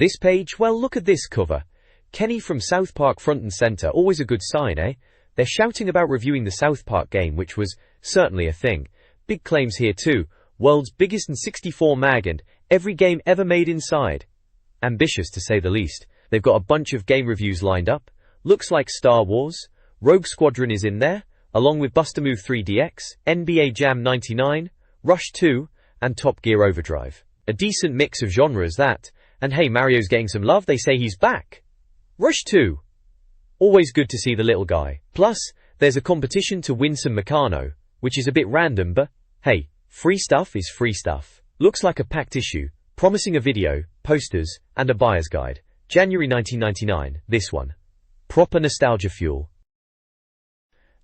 This page, well, look at this cover. Kenny from South Park front and center, always a good sign, eh? They're shouting about reviewing the South Park game, which was certainly a thing. Big claims here too. World's biggest N64 mag and every game ever made inside. Ambitious to say the least. They've got a bunch of game reviews lined up. Looks like Star Wars, Rogue Squadron is in there, along with Bust-A-Move 3DX, NBA Jam 99, Rush 2, and Top Gear Overdrive. A decent mix of genres that. And hey, Mario's getting some love, they say he's back. Rush 2. Always good to see the little guy. Plus, there's a competition to win some Meccano, which is a bit random, but hey, free stuff is free stuff. Looks like a packed issue, promising a video, posters, and a buyer's guide. January 1999, this one. Proper nostalgia fuel.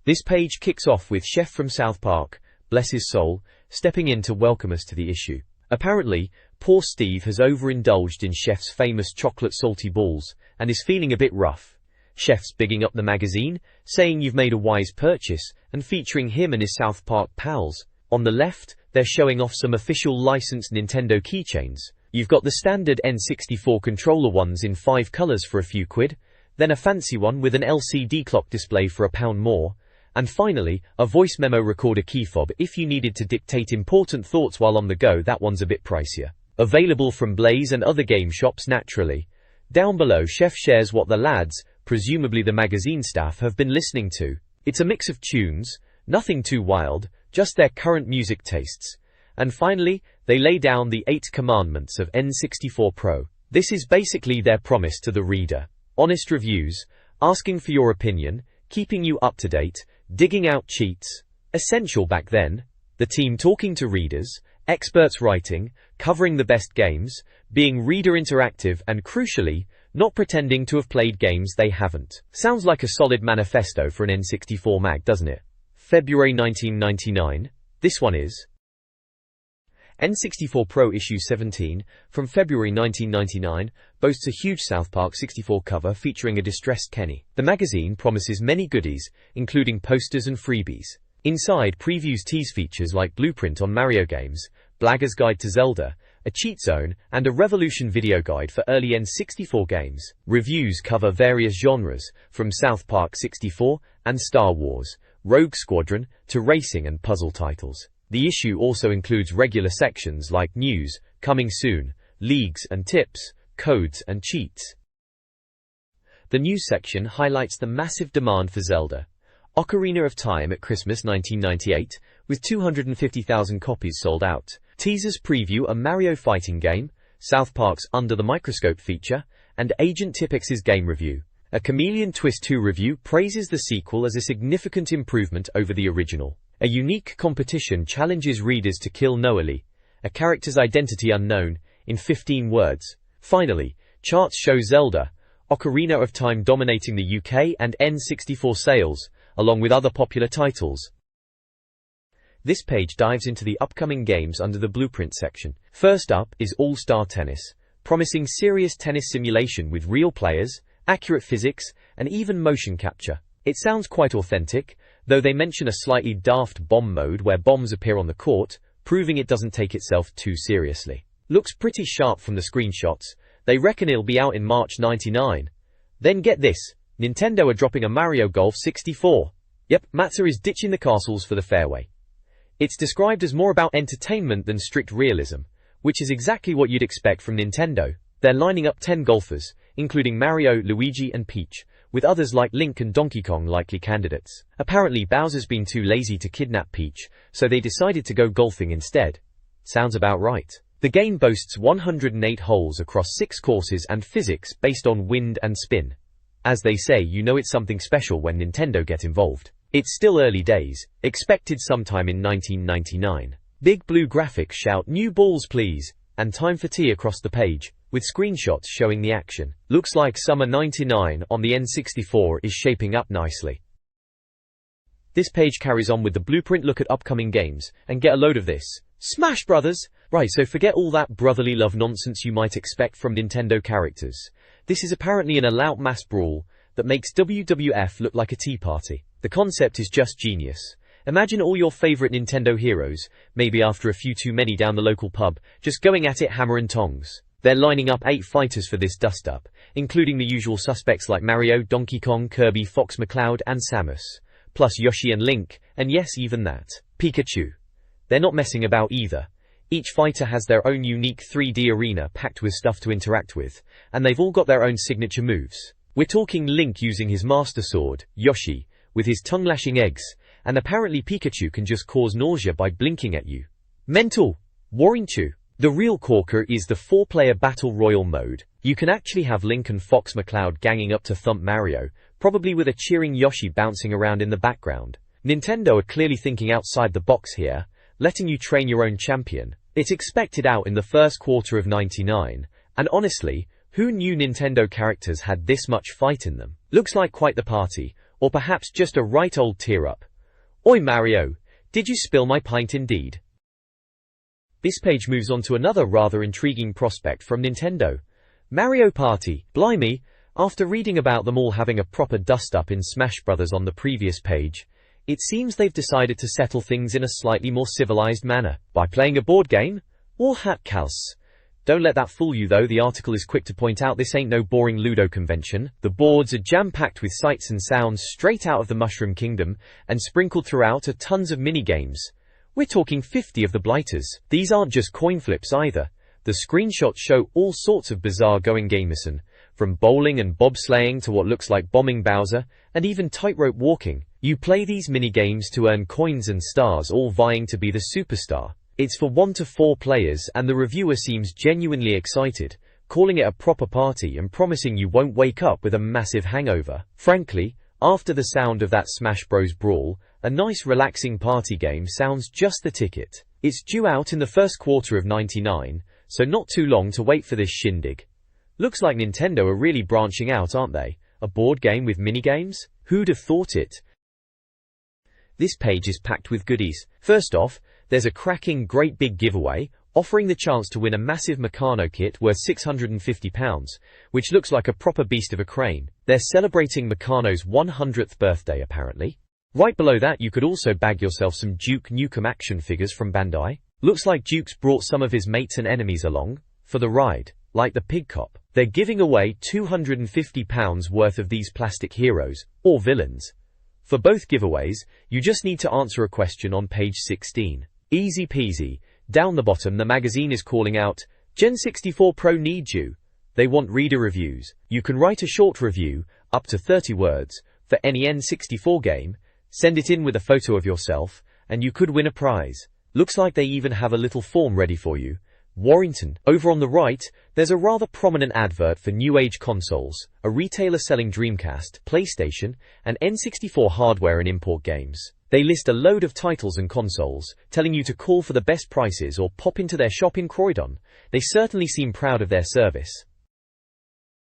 This page kicks off with Chef from South Park, bless his soul, stepping in to welcome us to the issue. Apparently, poor Steve has overindulged in Chef's famous chocolate salty balls, and is feeling a bit rough. Chef's bigging up the magazine, saying you've made a wise purchase, and featuring him and his South Park pals. On the left, they're showing off some official licensed Nintendo keychains. You've got the standard N64 controller ones in 5 colors for a few quid, then a fancy one with an LCD clock display for £1 more, and finally, a voice memo recorder key fob if you needed to dictate important thoughts while on the go. That one's a bit pricier. Available from Blaze and other game shops naturally. Down below, Chef shares what the lads, presumably the magazine staff, have been listening to. It's a mix of tunes, nothing too wild, just their current music tastes. And finally, they lay down the 8 commandments of N64 Pro. This is basically their promise to the reader. Honest reviews, asking for your opinion, keeping you up to date, digging out cheats, essential back then, the team talking to readers, experts writing, covering the best games, being reader interactive and crucially, not pretending to have played games they haven't. Sounds like a solid manifesto for an N64 mag, doesn't it? February 1999, this one is N64 Pro issue 17, from February 1999, boasts a huge South Park 64 cover featuring a distressed Kenny. The magazine promises many goodies, including posters and freebies. Inside, previews tease features like Blueprint on Mario games, Blagger's Guide to Zelda, a cheat zone, and a Revolution video guide for early N64 games. Reviews cover various genres, from South Park 64 and Star Wars, Rogue Squadron, to racing and puzzle titles. The issue also includes regular sections like news, coming soon, leagues and tips, codes and cheats. The news section highlights the massive demand for Zelda. Ocarina of Time at Christmas 1998, with 250,000 copies sold out. Teasers preview a Mario fighting game, South Park's Under the Microscope feature, and Agent Tipex's game review. A Chameleon Twist 2 review praises the sequel as a significant improvement over the original. A unique competition challenges readers to kill Noali, a character's identity unknown, in 15 words. Finally, charts show Zelda, Ocarina of Time dominating the UK and N64 sales, along with other popular titles. This page dives into the upcoming games under the Blueprint section. First up is All-Star Tennis, promising serious tennis simulation with real players, accurate physics, and even motion capture. It sounds quite authentic, though they mention a slightly daft bomb mode where bombs appear on the court, proving it doesn't take itself too seriously. Looks pretty sharp from the screenshots. They reckon it'll be out in March 99. Then get this, Nintendo are dropping a Mario Golf 64. Yep, Matza is ditching the castles for the fairway. It's described as more about entertainment than strict realism, which is exactly what you'd expect from Nintendo. They're lining up 10 golfers, including Mario, Luigi and Peach, with others like Link and Donkey Kong likely candidates. Apparently Bowser's been too lazy to kidnap Peach, so they decided to go golfing instead. Sounds about right. The game boasts 108 holes across 6 courses and physics based on wind and spin. As they say, you know it's something special when Nintendo get involved. It's still early days, expected sometime in 1999. Big blue graphics shout "New balls please," and time for tea across the page, with screenshots showing the action. Looks like summer 99 on the N64 is shaping up nicely. This page carries on with the Blueprint look at upcoming games, and get a load of this. Smash Brothers! Right, so forget all that brotherly love nonsense you might expect from Nintendo characters. This is apparently an all-out mass brawl that makes WWF look like a tea party. The concept is just genius. Imagine all your favorite Nintendo heroes, maybe after a few too many down the local pub, just going at it hammer and tongs. They're lining up 8 fighters for this dust-up, including the usual suspects like Mario, Donkey Kong, Kirby, Fox McCloud, and Samus. Plus Yoshi and Link, and yes, even that, Pikachu. They're not messing about either. Each fighter has their own unique 3D arena packed with stuff to interact with, and they've all got their own signature moves. We're talking Link using his Master Sword, Yoshi, with his tongue-lashing eggs, and apparently Pikachu can just cause nausea by blinking at you. Mental! Warinchu! The real corker is the 4-player Battle Royale mode. You can actually have Link and Fox McCloud ganging up to thump Mario, probably with a cheering Yoshi bouncing around in the background. Nintendo are clearly thinking outside the box here, letting you train your own champion. It's expected out in the first quarter of '99, and honestly, who knew Nintendo characters had this much fight in them? Looks like quite the party, or perhaps just a right old tear-up. Oi Mario, did you spill my pint indeed? This page moves on to another rather intriguing prospect from Nintendo. Mario Party. Blimey, after reading about them all having a proper dust-up in Smash Bros. On the previous page, it seems they've decided to settle things in a slightly more civilized manner, by playing a board game? Or hat cals. Don't let that fool you though, the article is quick to point out this ain't no boring Ludo convention. The boards are jam-packed with sights and sounds straight out of the Mushroom Kingdom, and sprinkled throughout are tons of mini-games. We're talking 50 of the blighters. These aren't just coin flips either. The screenshots show all sorts of bizarre going gamison, from bowling and bobsleighing to what looks like bombing Bowser, and even tightrope walking. You play these mini-games to earn coins and stars, all vying to be the superstar. It's for 1 to 4 players, and the reviewer seems genuinely excited, calling it a proper party and promising you won't wake up with a massive hangover. Frankly, after the sound of that Smash Bros. Brawl, a nice relaxing party game sounds just the ticket. It's due out in the first quarter of '99, so not too long to wait for this shindig. Looks like Nintendo are really branching out, aren't they? A board game with minigames? Who'd have thought it? This page is packed with goodies. First off, there's a cracking great big giveaway, offering the chance to win a massive Meccano kit worth £650, which looks like a proper beast of a crane. They're celebrating Meccano's 100th birthday apparently. Right below that you could also bag yourself some Duke Nukem action figures from Bandai. Looks like Duke's brought some of his mates and enemies along for the ride, like the Pig Cop. They're giving away £250 worth of these plastic heroes, or villains. For both giveaways, you just need to answer a question on page 16. Easy peasy. Down the bottom the magazine is calling out, Gen 64 Pro needs you. They want reader reviews. You can write a short review, up to 30 words, for any N64 game, send it in with a photo of yourself, and you could win a prize. Looks like they even have a little form ready for you. Warrington. Over on the right, there's a rather prominent advert for New Age consoles, a retailer selling Dreamcast, PlayStation, and N64 hardware and import games. They list a load of titles and consoles, telling you to call for the best prices or pop into their shop in Croydon. They certainly seem proud of their service.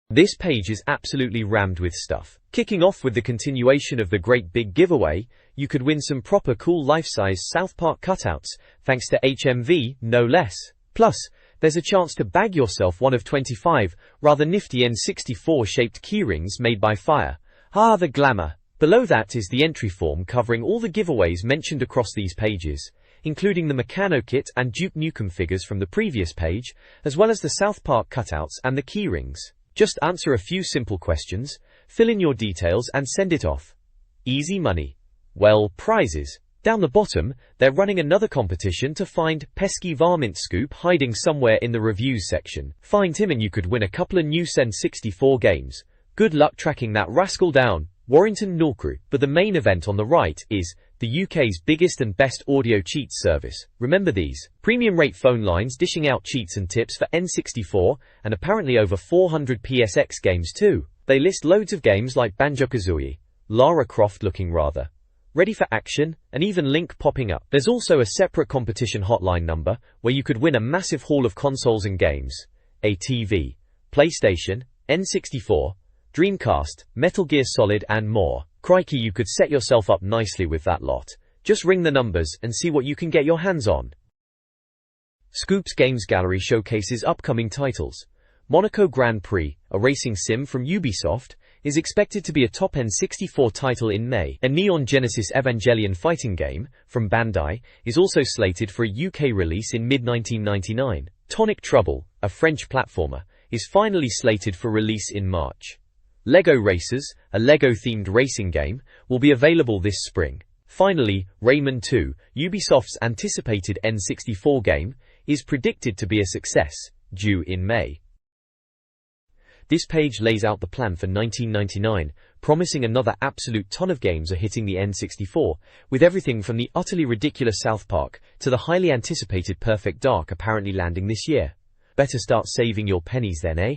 This page is absolutely rammed with stuff. Kicking off with the continuation of the great big giveaway, you could win some proper cool life-size South Park cutouts, thanks to HMV, no less. Plus, there's a chance to bag yourself one of 25 rather nifty N64-shaped keyrings made by Fire. Ah, the glamour. Below that is the entry form covering all the giveaways mentioned across these pages, including the Meccano kit and Duke Nukem figures from the previous page, as well as the South Park cutouts and the keyrings. Just answer a few simple questions, fill in your details and send it off. Easy money. Well, prizes. Down the bottom, they're running another competition to find pesky varmint scoop hiding somewhere in the reviews section. Find him and you could win a couple of new N64 games. Good luck tracking that rascal down. Warrington Norcrew. But the main event on the right is the UK's biggest and best audio cheats service. Remember these? Premium rate phone lines dishing out cheats and tips for N64 and apparently over 400 PSX games too. They list loads of games like Banjo-Kazooie, Lara Croft looking rather ready for action, and even Link popping up. There's also a separate competition hotline number where you could win a massive haul of consoles and games. A TV, PlayStation, N64, Dreamcast, Metal Gear Solid and more. Crikey, you could set yourself up nicely with that lot. Just ring the numbers and see what you can get your hands on. Scoop's Games Gallery showcases upcoming titles. Monaco Grand Prix, a racing sim from Ubisoft, is expected to be a top N64 title in May. A Neon Genesis Evangelion fighting game, from Bandai, is also slated for a UK release in mid-1999. Tonic Trouble, a French platformer, is finally slated for release in March. LEGO Racers, a LEGO-themed racing game, will be available this spring. Finally, Rayman 2, Ubisoft's anticipated N64 game, is predicted to be a success, due in May. This page lays out the plan for 1999, promising another absolute ton of games are hitting the N64, with everything from the utterly ridiculous South Park to the highly anticipated Perfect Dark apparently landing this year. Better start saving your pennies then, eh?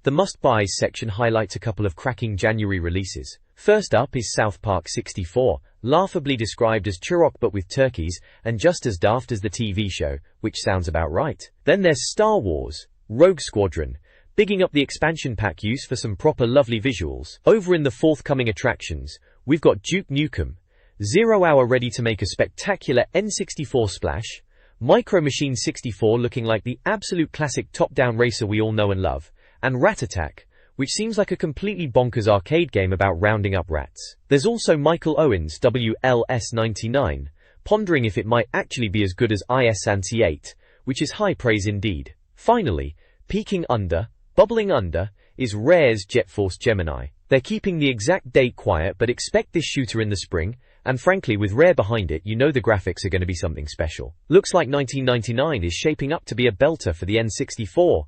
The must-buys section highlights a couple of cracking January releases. First up is South Park 64, laughably described as Turok but with turkeys, and just as daft as the TV show, which sounds about right. Then there's Star Wars, Rogue Squadron, bigging up the expansion pack use for some proper lovely visuals. Over in the forthcoming attractions, we've got Duke Nukem, 0 Hour ready to make a spectacular N64 splash, Micro Machine 64 looking like the absolute classic top-down racer we all know and love, and Rat Attack, which seems like a completely bonkers arcade game about rounding up rats. There's also Michael Owen's WLS-99, pondering if it might actually be as good as IS-78, which is high praise indeed. Finally, bubbling under, is Rare's Jet Force Gemini. They're keeping the exact date quiet but expect this shooter in the spring, and frankly with Rare behind it you know the graphics are going to be something special. Looks like 1999 is shaping up to be a belter for the N64.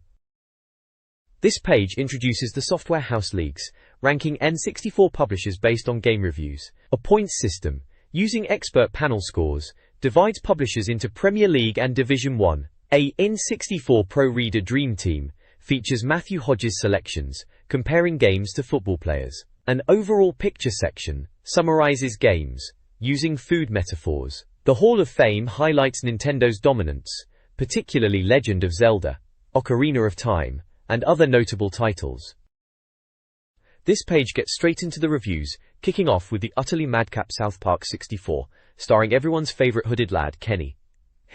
This page introduces the software house leagues, ranking N64 publishers based on game reviews. A points system, using expert panel scores, divides publishers into Premier League and Division 1. A N64 Pro Reader Dream Team features Matthew Hodges' selections, comparing games to football players. An overall picture section summarizes games, using food metaphors. The Hall of Fame highlights Nintendo's dominance, particularly Legend of Zelda, Ocarina of Time, and other notable titles. This page gets straight into the reviews, kicking off with the utterly madcap South Park 64, starring everyone's favorite hooded lad, Kenny.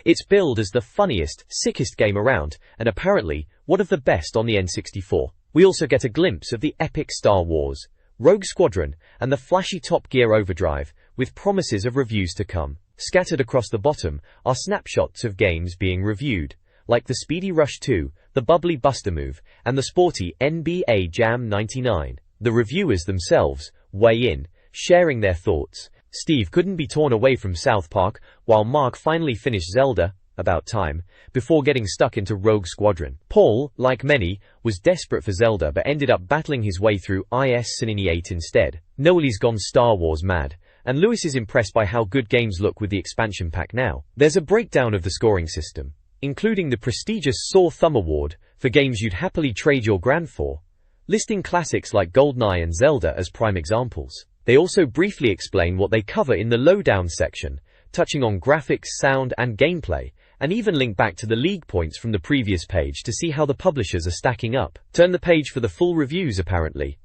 It's billed as the funniest, sickest game around, and apparently, one of the best on the N64. We also get a glimpse of the epic Star Wars, Rogue Squadron, and the flashy Top Gear Overdrive, with promises of reviews to come. Scattered across the bottom are snapshots of games being reviewed, like the Speedy Rush 2, the bubbly Buster Move, and the sporty NBA Jam 99. The reviewers themselves weigh in, sharing their thoughts. Steve couldn't be torn away from South Park, while Mark finally finished Zelda, about time, before getting stuck into Rogue Squadron. Paul, like many, was desperate for Zelda but ended up battling his way through IS-78 instead. Noel's gone Star Wars mad, and Lewis is impressed by how good games look with the expansion pack now. There's a breakdown of the scoring system, including the prestigious Sore Thumb Award for games you'd happily trade your grand for, listing classics like GoldenEye and Zelda as prime examples. They also briefly explain what they cover in the lowdown section, touching on graphics, sound, and gameplay, and even link back to the league points from the previous page to see how the publishers are stacking up. Turn the page for the full reviews apparently.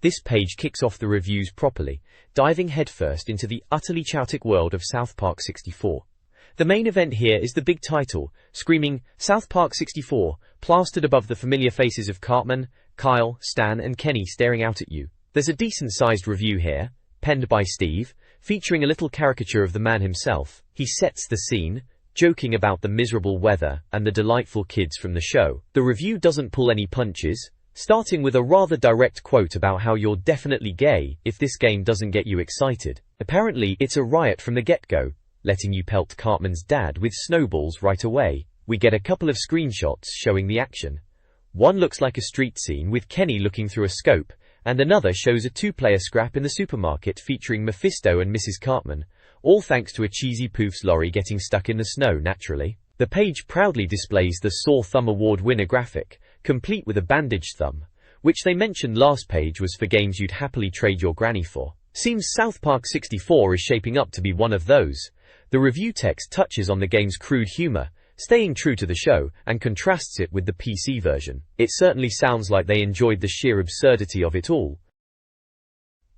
This page kicks off the reviews properly, diving headfirst into the utterly chaotic world of South Park 64. The main event here is the big title, screaming, South Park 64, plastered above the familiar faces of Cartman, Kyle, Stan, and Kenny staring out at you. There's a decent-sized review here, penned by Steve, featuring a little caricature of the man himself. He sets the scene, joking about the miserable weather and the delightful kids from the show. The review doesn't pull any punches, starting with a rather direct quote about how you're definitely gay if this game doesn't get you excited. Apparently, it's a riot from the get-go, letting you pelt Cartman's dad with snowballs right away. We get a couple of screenshots showing the action. One looks like a street scene with Kenny looking through a scope, and another shows a two-player scrap in the supermarket featuring Mephisto and Mrs. Cartman, all thanks to a cheesy Poofs lorry getting stuck in the snow naturally. The page proudly displays the Sore Thumb Award winner graphic, complete with a bandaged thumb, which they mentioned last page was for games you'd happily trade your granny for. Seems South Park 64 is shaping up to be one of those. The review text touches on the game's crude humor, staying true to the show, and contrasts it with the PC version. It certainly sounds like they enjoyed the sheer absurdity of it all.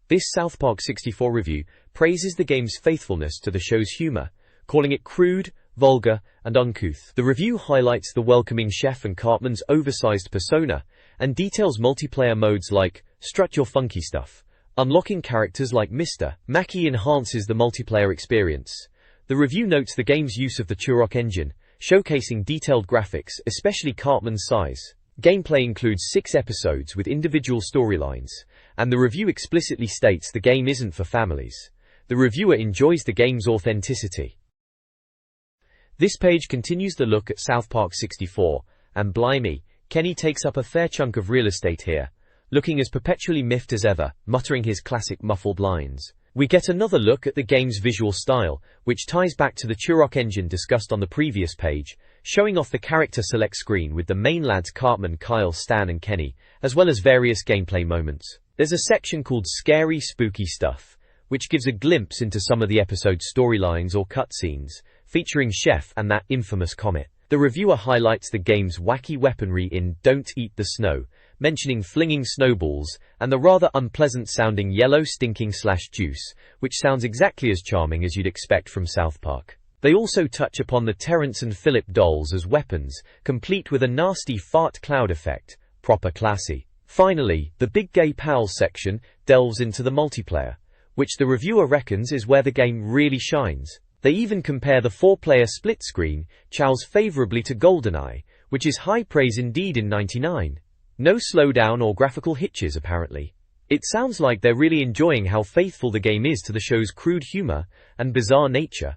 This South Park 64 review praises the game's faithfulness to the show's humor, calling it crude, vulgar, and uncouth. The review highlights the welcoming chef and Cartman's oversized persona, and details multiplayer modes like Strut Your Funky Stuff. Unlocking characters like Mr. Mackey enhances the multiplayer experience. The review notes the game's use of the Turok engine, showcasing detailed graphics, especially Cartman's size. Gameplay includes 6 episodes with individual storylines, and the review explicitly states the game isn't for families. The reviewer enjoys the game's authenticity. This page continues the look at South Park 64, and blimey, Kenny takes up a fair chunk of real estate here, looking as perpetually miffed as ever, muttering his classic muffled lines. We get another look at the game's visual style, which ties back to the Turok engine discussed on the previous page, showing off the character select screen with the main lads Cartman, Kyle, Stan and Kenny, as well as various gameplay moments. There's a section called Scary Spooky Stuff, which gives a glimpse into some of the episode's storylines or cutscenes, featuring Chef and that infamous comet. The reviewer highlights the game's wacky weaponry in Don't Eat the Snow, mentioning flinging snowballs, and the rather unpleasant-sounding yellow stinking/juice, which sounds exactly as charming as you'd expect from South Park. They also touch upon the Terrence and Phillip dolls as weapons, complete with a nasty fart cloud effect, proper classy. Finally, the Big Gay Pals section delves into the multiplayer, which the reviewer reckons is where the game really shines. They even compare the 4-player split screen chows favorably to GoldenEye, which is high praise indeed in '99. No slowdown or graphical hitches apparently. It sounds like they're really enjoying how faithful the game is to the show's crude humor and bizarre nature.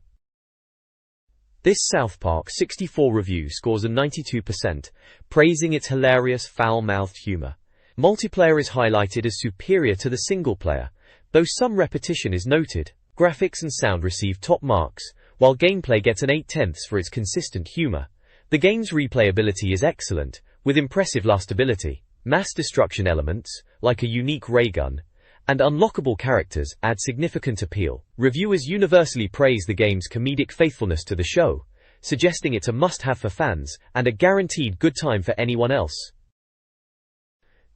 This South Park 64 review scores a 92%, praising its hilarious, foul-mouthed humor. Multiplayer is highlighted as superior to the single player, though some repetition is noted. Graphics and sound receive top marks, while gameplay gets an 8/10 for its consistent humor. The game's replayability is excellent, with impressive lastability. Mass destruction elements, like a unique ray gun, and unlockable characters add significant appeal. Reviewers universally praise the game's comedic faithfulness to the show, suggesting it's a must-have for fans and a guaranteed good time for anyone else.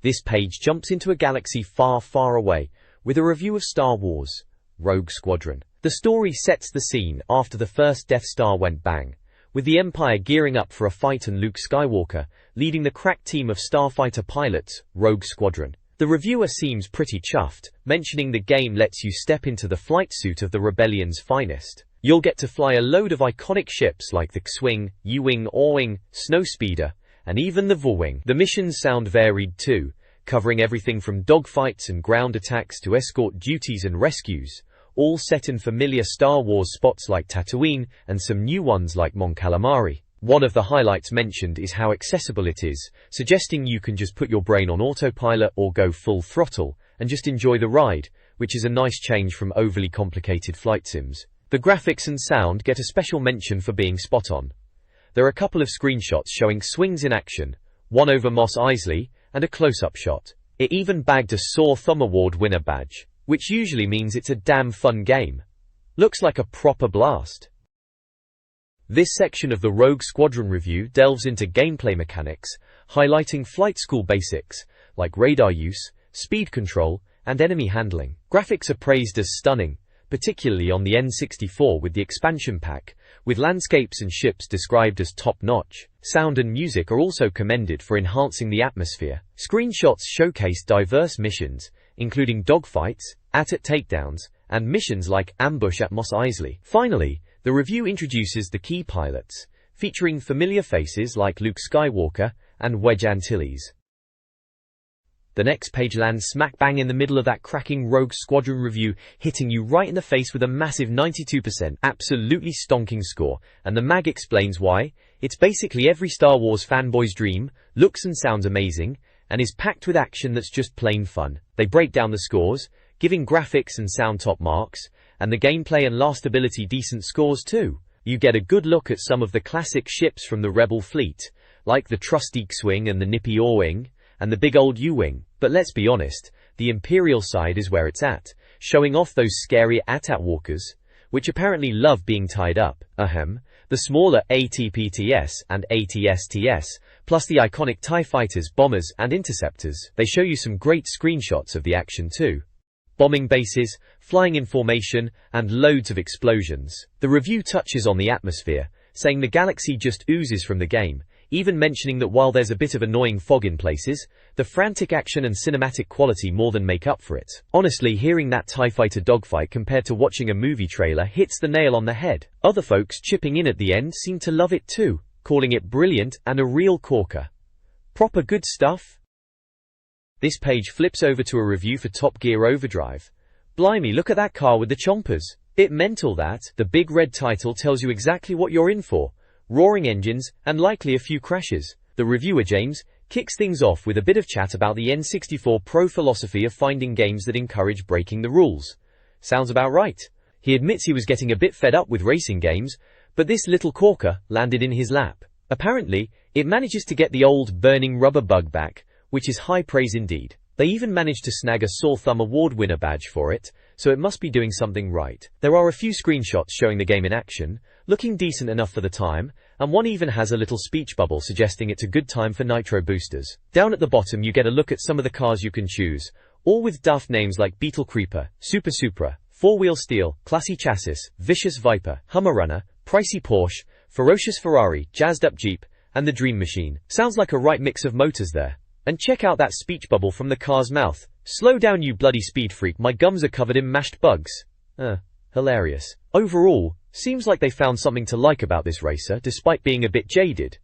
This page jumps into a galaxy far, far away, with a review of Star Wars: Rogue Squadron. The story sets the scene after the first Death Star went bang, with the Empire gearing up for a fight and Luke Skywalker leading the crack team of starfighter pilots, Rogue Squadron. The reviewer seems pretty chuffed, mentioning the game lets you step into the flight suit of the Rebellion's finest. You'll get to fly a load of iconic ships like the X-Wing, U-Wing, O-Wing, Snowspeeder, and even the V-Wing. The missions sound varied too, covering everything from dogfights and ground attacks to escort duties and rescues, all set in familiar Star Wars spots like Tatooine and some new ones like Mon Calamari. One of the highlights mentioned is how accessible it is, suggesting you can just put your brain on autopilot or go full throttle and just enjoy the ride, which is a nice change from overly complicated flight sims. The graphics and sound get a special mention for being spot on. There are a couple of screenshots showing swings in action, one over Mos Eisley, and a close-up shot. It even bagged a Sore Thumb Award winner badge, which usually means it's a damn fun game. Looks like a proper blast. This section of the Rogue Squadron review delves into gameplay mechanics, highlighting flight school basics, like radar use, speed control, and enemy handling. Graphics are praised as stunning, particularly on the N64 with the expansion pack, with landscapes and ships described as top-notch. Sound and music are also commended for enhancing the atmosphere. Screenshots showcase diverse missions, including dogfights, AT-AT takedowns, and missions like Ambush at Mos Eisley. Finally, the review introduces the key pilots, featuring familiar faces like Luke Skywalker and Wedge Antilles. The next page lands smack bang in the middle of that cracking Rogue Squadron review, hitting you right in the face with a massive 92%, absolutely stonking score, and the mag explains why. It's basically every Star Wars fanboy's dream, looks and sounds amazing, and is packed with action that's just plain fun. They break down the scores, giving graphics and sound top marks, and the gameplay and lastability decent scores too. You get a good look at some of the classic ships from the Rebel fleet, like the trusty X-Wing and the nippy O-Wing, and the big old U-Wing. But let's be honest, the Imperial side is where it's at, showing off those scary AT-AT walkers, which apparently love being tied up. The smaller ATPTS and ATSTS, plus the iconic TIE fighters, bombers, and interceptors. They show you some great screenshots of the action too. Bombing bases, flying in formation, and loads of explosions. The review touches on the atmosphere, saying the galaxy just oozes from the game, even mentioning that while there's a bit of annoying fog in places, the frantic action and cinematic quality more than make up for it. Honestly, hearing that TIE fighter dogfight compared to watching a movie trailer hits the nail on the head. Other folks chipping in at the end seem to love it too, calling it brilliant and a real corker. Proper good stuff. This page flips over to a review for Top Gear Overdrive. Blimey, look at that car with the chompers. Bit mental that. The big red title tells you exactly what you're in for. Roaring engines, and likely a few crashes. The reviewer, James, kicks things off with a bit of chat about the N64 Pro philosophy of finding games that encourage breaking the rules. Sounds about right. He admits he was getting a bit fed up with racing games, but this little corker landed in his lap. Apparently, it manages to get the old burning rubber bug back, which is high praise indeed. They even managed to snag a Sore Thumb Award winner badge for it, so it must be doing something right. There are a few screenshots showing the game in action, looking decent enough for the time, and one even has a little speech bubble suggesting it's a good time for nitro boosters. Down at the bottom you get a look at some of the cars you can choose, all with daft names like Beetle Creeper, Super Supra, Four Wheel Steel, Classy Chassis, Vicious Viper, Hummer Runner, Pricey Porsche, Ferocious Ferrari, Jazzed Up Jeep, and the Dream Machine. Sounds like a right mix of motors there. And check out that speech bubble from the car's mouth. Slow down, you bloody speed freak, my gums are covered in mashed bugs. Hilarious. Overall, seems like they found something to like about this racer despite being a bit jaded.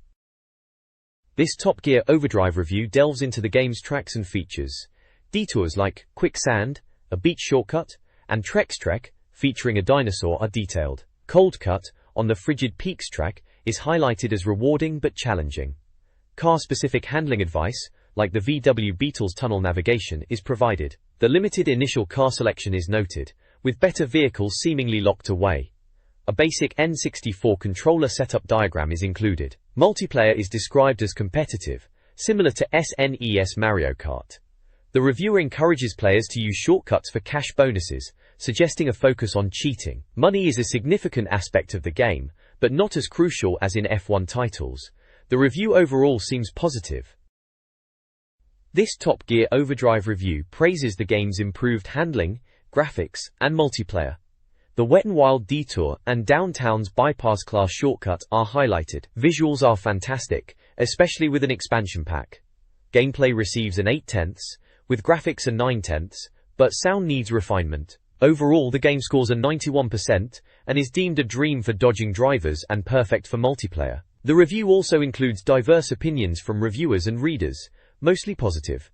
This Top Gear Overdrive review delves into the game's tracks and features. Detours like Quicksand, a beach shortcut, and Trex Trek, featuring a dinosaur, are detailed. Cold Cut, on the Frigid Peaks track, is highlighted as rewarding but challenging. Car-specific handling advice, like the VW Beetle's tunnel navigation, is provided. The limited initial car selection is noted, with better vehicles seemingly locked away. A basic N64 controller setup diagram is included. Multiplayer is described as competitive, similar to SNES Mario Kart. The reviewer encourages players to use shortcuts for cash bonuses, suggesting a focus on cheating. Money is a significant aspect of the game, but not as crucial as in F1 titles. The review overall seems positive. This Top Gear Overdrive review praises the game's improved handling, graphics, and multiplayer. The Wet n Wild Detour and Downtown's Bypass class shortcut are highlighted. Visuals are fantastic, especially with an expansion pack. Gameplay receives an 8/10, with graphics a 9/10, but sound needs refinement. Overall, the game scores a 91% and is deemed a dream for dodging drivers and perfect for multiplayer. The review also includes diverse opinions from reviewers and readers, mostly positive.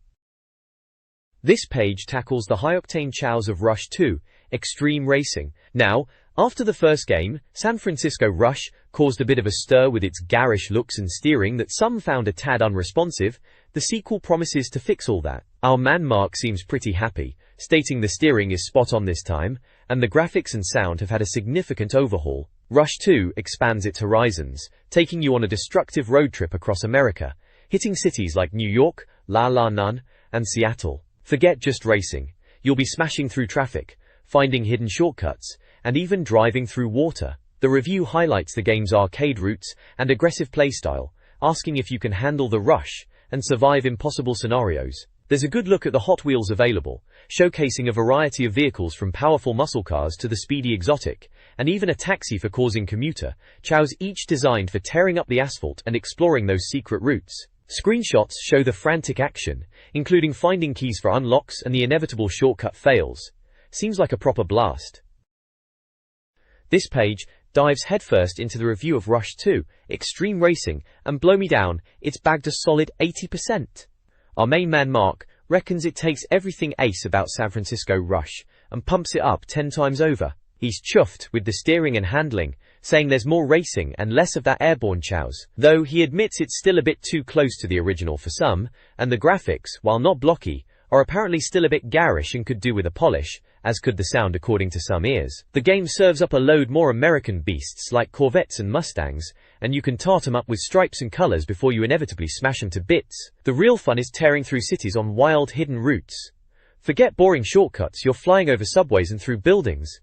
This page tackles the high-octane chows of Rush 2, Extreme Racing. Now, after the first game, San Francisco Rush caused a bit of a stir with its garish looks and steering that some found a tad unresponsive. The sequel promises to fix all that. Our man Mark seems pretty happy, stating the steering is spot on this time, and the graphics and sound have had a significant overhaul. Rush 2 expands its horizons, taking you on a destructive road trip across America, hitting cities like New York, La La Nun, and Seattle. Forget just racing. You'll be smashing through traffic, finding hidden shortcuts, and even driving through water. The review highlights the game's arcade roots and aggressive playstyle, asking if you can handle the rush and survive impossible scenarios. There's a good look at the Hot Wheels available, showcasing a variety of vehicles from powerful muscle cars to the speedy exotic, and even a taxi for causing commuter chows, each designed for tearing up the asphalt and exploring those secret routes. Screenshots show the frantic action, including finding keys for unlocks and the inevitable shortcut fails. Seems like a proper blast. This page dives headfirst into the review of Rush 2, Extreme Racing, and blow me down, it's bagged a solid 80%. Our main man Mark reckons it takes everything ace about San Francisco Rush and pumps it up 10 times over. He's chuffed with the steering and handling, saying there's more racing and less of that airborne chows, though he admits it's still a bit too close to the original for some, and the graphics, while not blocky, are apparently still a bit garish and could do with a polish, as could the sound according to some ears. The game serves up a load more American beasts like Corvettes and Mustangs, and you can tart 'em up with stripes and colors before you inevitably smash 'em to bits. The real fun is tearing through cities on wild hidden routes. Forget boring shortcuts, you're flying over subways and through buildings.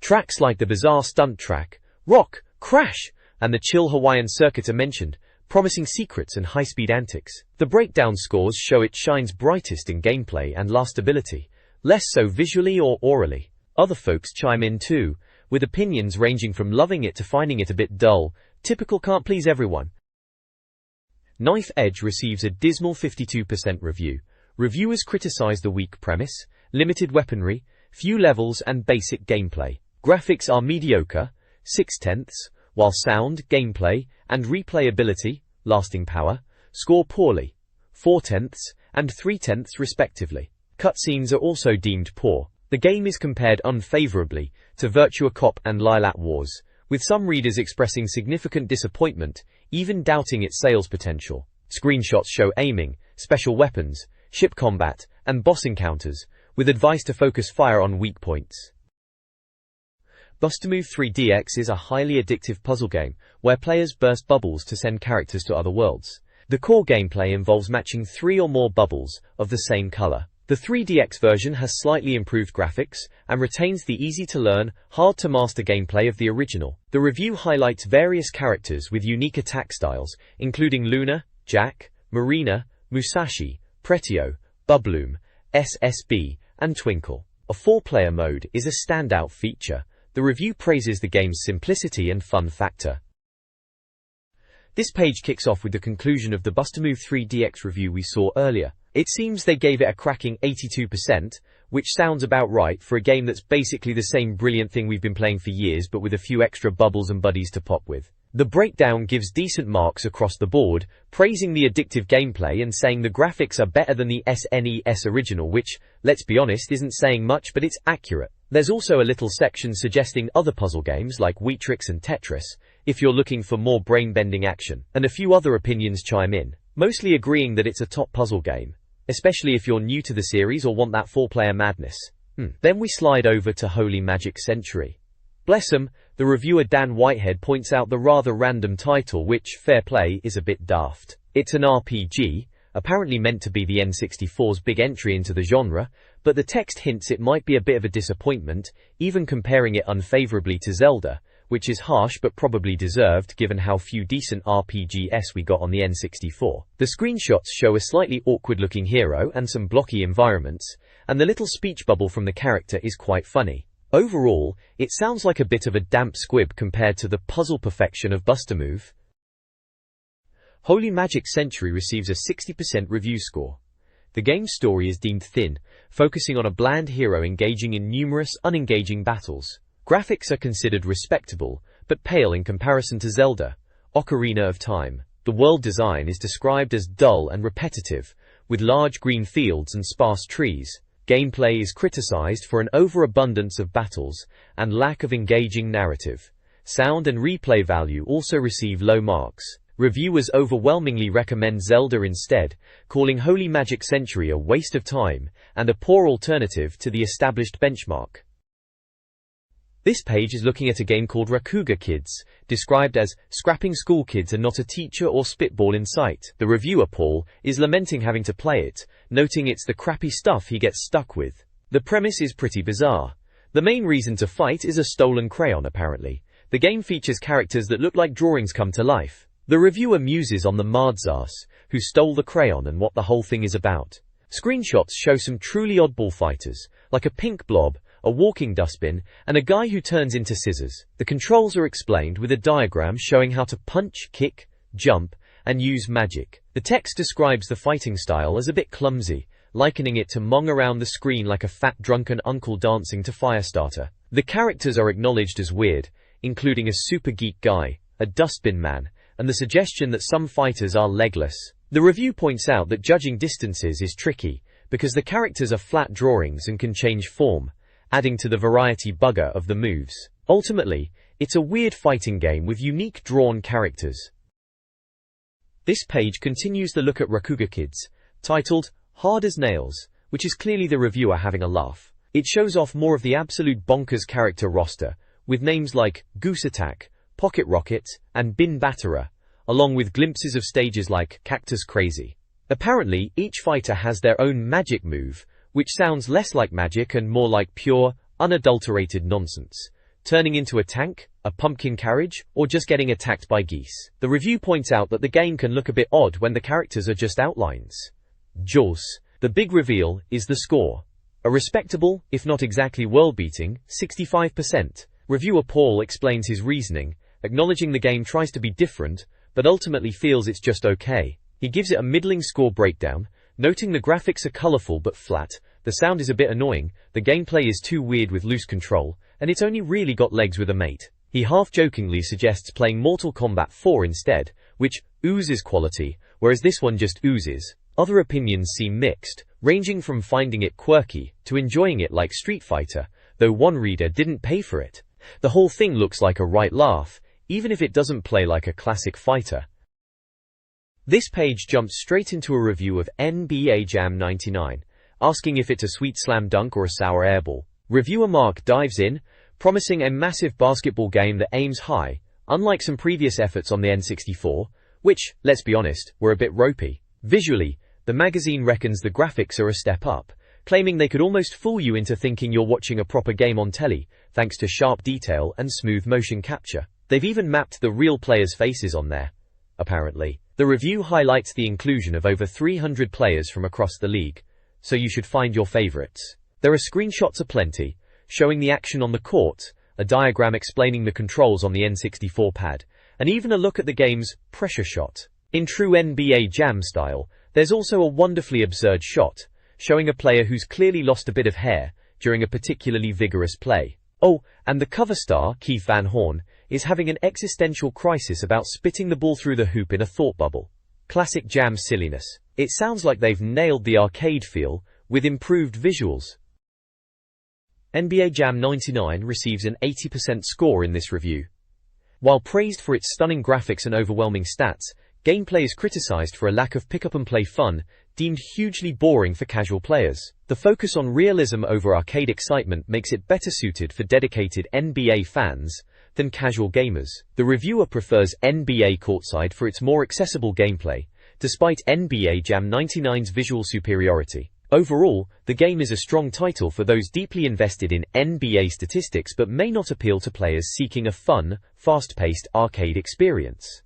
Tracks like the bizarre stunt track, Rock, Crash, and the chill Hawaiian circuit are mentioned, promising secrets and high-speed antics. The breakdown scores show it shines brightest in gameplay and lastability, less so visually or orally. Other folks chime in too, with opinions ranging from loving it to finding it a bit dull. Typical can't please everyone. Knife Edge receives a dismal 52% review. Reviewers criticize the weak premise, limited weaponry, few levels and basic gameplay. Graphics are mediocre, 6/10, while sound, gameplay, and replayability, lasting power, score poorly, 4/10 and 3/10 respectively. Cutscenes are also deemed poor. The game is compared unfavorably to Virtua Cop and Lilat Wars, with some readers expressing significant disappointment, even doubting its sales potential. Screenshots show aiming, special weapons, ship combat, and boss encounters, with advice to focus fire on weak points. Bust-A-Move 3DX is a highly addictive puzzle game, where players burst bubbles to send characters to other worlds. The core gameplay involves matching 3 or more bubbles of the same color. The 3DX version has slightly improved graphics, and retains the easy-to-learn, hard-to-master gameplay of the original. The review highlights various characters with unique attack styles, including Luna, Jack, Marina, Musashi, Pretio, Bubloom, SSB, and Twinkle. A 4-player mode is a standout feature. The review praises the game's simplicity and fun factor. This page kicks off with the conclusion of the Bust-A-Move 3DX review we saw earlier. It seems they gave it a cracking 82%, which sounds about right for a game that's basically the same brilliant thing we've been playing for years but with a few extra bubbles and buddies to pop with. The breakdown gives decent marks across the board, praising the addictive gameplay and saying the graphics are better than the SNES original, which, let's be honest, isn't saying much but it's accurate. There's also a little section suggesting other puzzle games like Weetrix and Tetris, if you're looking for more brain-bending action, and a few other opinions chime in, mostly agreeing that it's a top puzzle game, especially if you're new to the series or want that 4-player madness. Then we slide over to Holy Magic Century. Bless 'em, the reviewer Dan Whitehead points out the rather random title, which, fair play, is a bit daft. It's an RPG, apparently meant to be the N64's big entry into the genre, but the text hints it might be a bit of a disappointment, even comparing it unfavorably to Zelda, which is harsh but probably deserved given how few decent RPGs we got on the N64. The screenshots show a slightly awkward-looking hero and some blocky environments, and the little speech bubble from the character is quite funny. Overall, it sounds like a bit of a damp squib compared to the puzzle perfection of Bust-A-Move. Holy Magic Century receives a 60% review score. The game's story is deemed thin, focusing on a bland hero engaging in numerous, unengaging battles. Graphics are considered respectable, but pale in comparison to Zelda, Ocarina of Time. The world design is described as dull and repetitive, with large green fields and sparse trees. Gameplay is criticized for an overabundance of battles and lack of engaging narrative. Sound and replay value also receive low marks. Reviewers overwhelmingly recommend Zelda instead, calling Holy Magic Century a waste of time and a poor alternative to the established benchmark. This page is looking at a game called Rakuga Kids, described as scrapping school kids and not a teacher or spitball in sight. The reviewer, Paul, is lamenting having to play it, noting it's the crappy stuff he gets stuck with. The premise is pretty bizarre. The main reason to fight is a stolen crayon, apparently. The game features characters that look like drawings come to life. The reviewer muses on the Mardzas, who stole the crayon and what the whole thing is about. Screenshots show some truly oddball fighters, like a pink blob, a walking dustbin, and a guy who turns into scissors. The controls are explained with a diagram showing how to punch, kick, jump, and use magic. The text describes the fighting style as a bit clumsy, likening it to mong around the screen like a fat drunken uncle dancing to Firestarter. The characters are acknowledged as weird, including a super geek guy, a dustbin man, and the suggestion that some fighters are legless. The review points out that judging distances is tricky, because the characters are flat drawings and can change form, adding to the variety bugger of the moves. Ultimately, it's a weird fighting game with unique drawn characters. This page continues the look at Rakuga Kids, titled Hard as Nails, which is clearly the reviewer having a laugh. It shows off more of the absolute bonkers character roster, with names like Goose Attack, Pocket Rocket, and Bin Batterer, along with glimpses of stages like Cactus Crazy. Apparently, each fighter has their own magic move, which sounds less like magic and more like pure, unadulterated nonsense, turning into a tank, a pumpkin carriage, or just getting attacked by geese. The review points out that the game can look a bit odd when the characters are just outlines. Jaws. The big reveal is the score. A respectable, if not exactly world-beating, 65%. Reviewer Paul explains his reasoning, acknowledging the game tries to be different, but ultimately feels it's just okay. He gives it a middling score breakdown, noting the graphics are colorful but flat, the sound is a bit annoying, the gameplay is too weird with loose control, and it's only really got legs with a mate. He half-jokingly suggests playing Mortal Kombat 4 instead, which oozes quality, whereas this one just oozes. Other opinions seem mixed, ranging from finding it quirky to enjoying it like Street Fighter, though one reader didn't pay for it. The whole thing looks like a right laugh, even if it doesn't play like a classic fighter. This page jumps straight into a review of NBA Jam 99, asking if it's a sweet slam dunk or a sour airball. Reviewer Mark dives in, promising a massive basketball game that aims high, unlike some previous efforts on the N64, which, let's be honest, were a bit ropey. Visually, the magazine reckons the graphics are a step up, claiming they could almost fool you into thinking you're watching a proper game on telly, thanks to sharp detail and smooth motion capture. They've even mapped the real players' faces on there, apparently. The review highlights the inclusion of over 300 players from across the league, so you should find your favorites. There are screenshots aplenty, showing the action on the court, a diagram explaining the controls on the N64 pad, and even a look at the game's pressure shot. In true NBA Jam style, there's also a wonderfully absurd shot, showing a player who's clearly lost a bit of hair during a particularly vigorous play. Oh, and the cover star, Keith Van Horn, is having an existential crisis about spitting the ball through the hoop in a thought bubble. Classic Jam silliness. It sounds like they've nailed the arcade feel, with improved visuals. NBA Jam 99 receives an 80% score in this review. While praised for its stunning graphics and overwhelming stats, gameplay is criticized for a lack of pick-up-and-play fun, deemed hugely boring for casual players. The focus on realism over arcade excitement makes it better suited for dedicated NBA fans than casual gamers. The reviewer prefers NBA Courtside for its more accessible gameplay, despite NBA Jam 99's visual superiority. Overall, the game is a strong title for those deeply invested in NBA statistics but may not appeal to players seeking a fun, fast-paced arcade experience.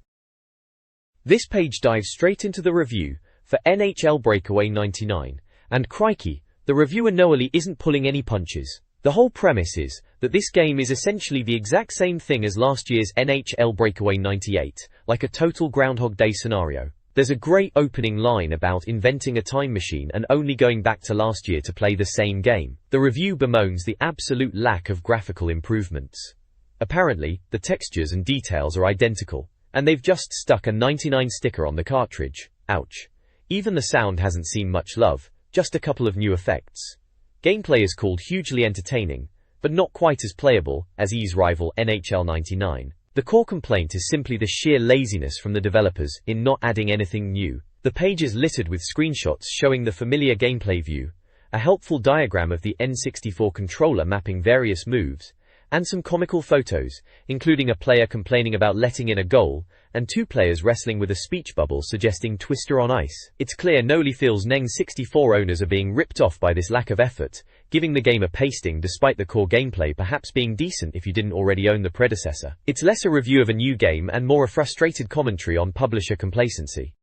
This page dives straight into the review for NHL Breakaway 99, and crikey, the reviewer knowingly isn't pulling any punches. The whole premise is that this game is essentially the exact same thing as last year's NHL Breakaway 98, like a total Groundhog Day scenario. There's a great opening line about inventing a time machine and only going back to last year to play the same game. The review bemoans the absolute lack of graphical improvements. Apparently, the textures and details are identical, and they've just stuck a 99 sticker on the cartridge. Ouch. Even the sound hasn't seen much love, just a couple of new effects. Gameplay is called hugely entertaining, but not quite as playable as E's rival NHL 99. The core complaint is simply the sheer laziness from the developers in not adding anything new. The page is littered with screenshots showing the familiar gameplay view, a helpful diagram of the N64 controller mapping various moves, and some comical photos, including a player complaining about letting in a goal, and two players wrestling with a speech bubble suggesting Twister on Ice. It's clear Noli feels N64 owners are being ripped off by this lack of effort, giving the game a pasting despite the core gameplay perhaps being decent if you didn't already own the predecessor. It's less a review of a new game and more a frustrated commentary on publisher complacency.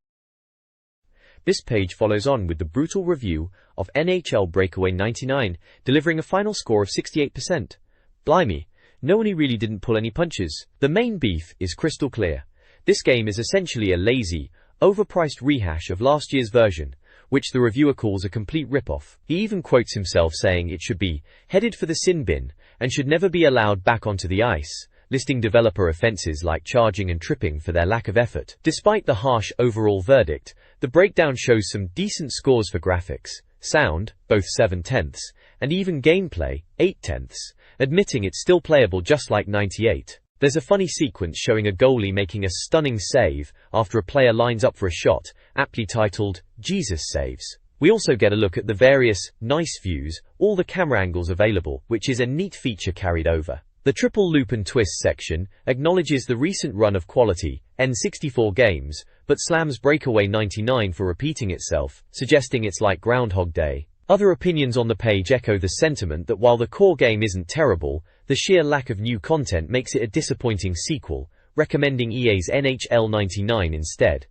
This page follows on with the brutal review of NHL Breakaway 99, delivering a final score of 68%. Blimey, no one really didn't pull any punches. The main beef is crystal clear. This game is essentially a lazy, overpriced rehash of last year's version, which the reviewer calls a complete rip-off. He even quotes himself saying it should be headed for the sin bin and should never be allowed back onto the ice, listing developer offenses like charging and tripping for their lack of effort. Despite the harsh overall verdict, the breakdown shows some decent scores for graphics, sound, both 7/10, and even gameplay, 8/10, admitting it's still playable just like 98. There's a funny sequence showing a goalie making a stunning save after a player lines up for a shot, aptly titled, Jesus Saves. We also get a look at the various nice views, all the camera angles available, which is a neat feature carried over. The triple loop and twist section acknowledges the recent run of quality N64 games, but slams Breakaway 99 for repeating itself, suggesting it's like Groundhog Day. Other opinions on the page echo the sentiment that while the core game isn't terrible, the sheer lack of new content makes it a disappointing sequel, recommending EA's NHL 99 instead.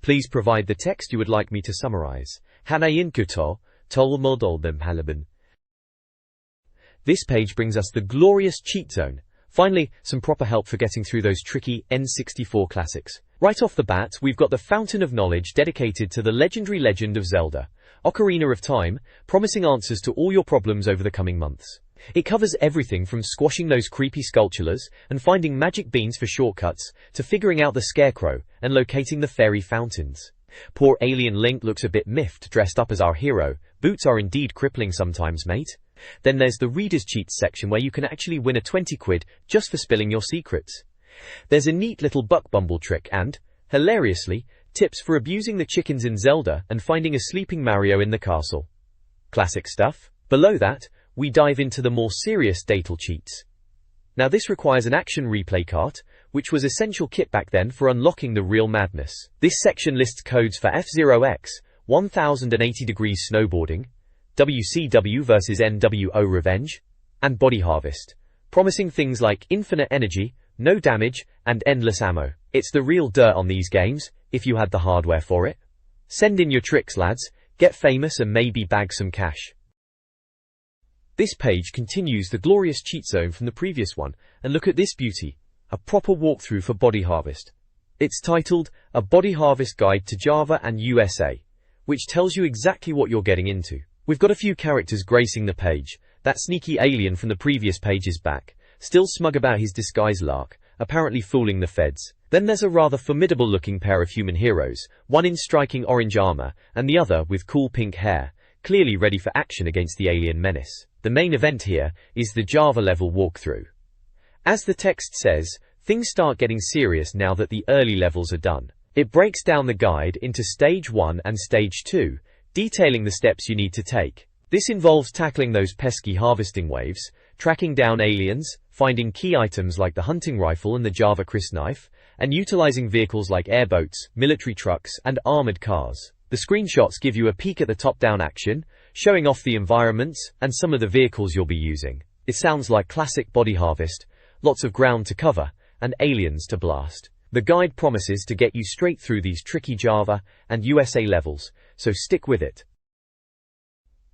Please provide the text you would like me to summarize. Hanayin kuto, tol modol them halaban. This page brings us the glorious cheat zone, Finally, some proper help for getting through those tricky N64 classics. Right off the bat, we've got the fountain of knowledge dedicated to the legendary legend of Zelda, Ocarina of Time, promising answers to all your problems over the coming months. It covers everything from squashing those creepy sculptures and finding magic beans for shortcuts to figuring out the scarecrow and locating the fairy fountains. Poor alien Link looks a bit miffed dressed up as our hero. Boots are indeed crippling sometimes, mate. Then there's the reader's cheats section where you can actually win a 20 quid just for spilling your secrets. There's a neat little buck bumble trick and, hilariously, tips for abusing the chickens in Zelda and finding a sleeping Mario in the castle. Classic stuff. Below that, we dive into the more serious datal cheats. Now this requires an action replay cart, which was essential kit back then for unlocking the real madness. This section lists codes for F-Zero-X, 1080 degrees snowboarding, WCW vs NWO Revenge, and Body Harvest, promising things like infinite energy, no damage, and endless ammo. It's the real dirt on these games, if you had the hardware for it. Send in your tricks, lads, get famous and maybe bag some cash. This page continues the glorious cheat zone from the previous one, and look at this beauty, a proper walkthrough for Body Harvest. It's titled, A Body Harvest Guide to Java and USA, which tells you exactly what you're getting into. We've got a few characters gracing the page. That sneaky alien from the previous page is back, still smug about his disguise lark, apparently fooling the feds. Then there's a rather formidable looking pair of human heroes, one in striking orange armor, and the other with cool pink hair, clearly ready for action against the alien menace. The main event here is the Java level walkthrough. As the text says, things start getting serious now that the early levels are done. It breaks down the guide into Stage 1 and Stage 2, detailing the steps you need to take. This involves tackling those pesky harvesting waves, tracking down aliens, finding key items like the hunting rifle and the Java crysknife, and utilizing vehicles like airboats, military trucks, and armored cars. The screenshots give you a peek at the top-down action, showing off the environments and some of the vehicles you'll be using. It sounds like classic Body Harvest, lots of ground to cover, and aliens to blast. The guide promises to get you straight through these tricky Java and USA levels, so stick with it.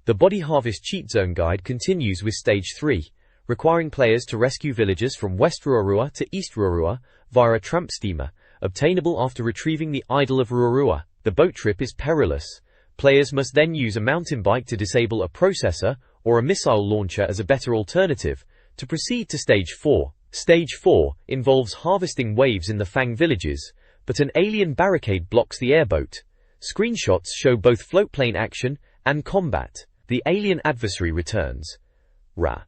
The Body Harvest Cheat Zone guide continues with Stage 3, requiring players to rescue villagers from West Ruarua to East Ruarua via a tramp steamer, obtainable after retrieving the Idol of Ruarua. The boat trip is perilous. Players must then use a mountain bike to disable a processor or a missile launcher as a better alternative to proceed to Stage 4. Stage 4 involves harvesting waves in the Fang villages, but an alien barricade blocks the airboat. Screenshots show both floatplane action and combat. The alien adversary returns. Ra.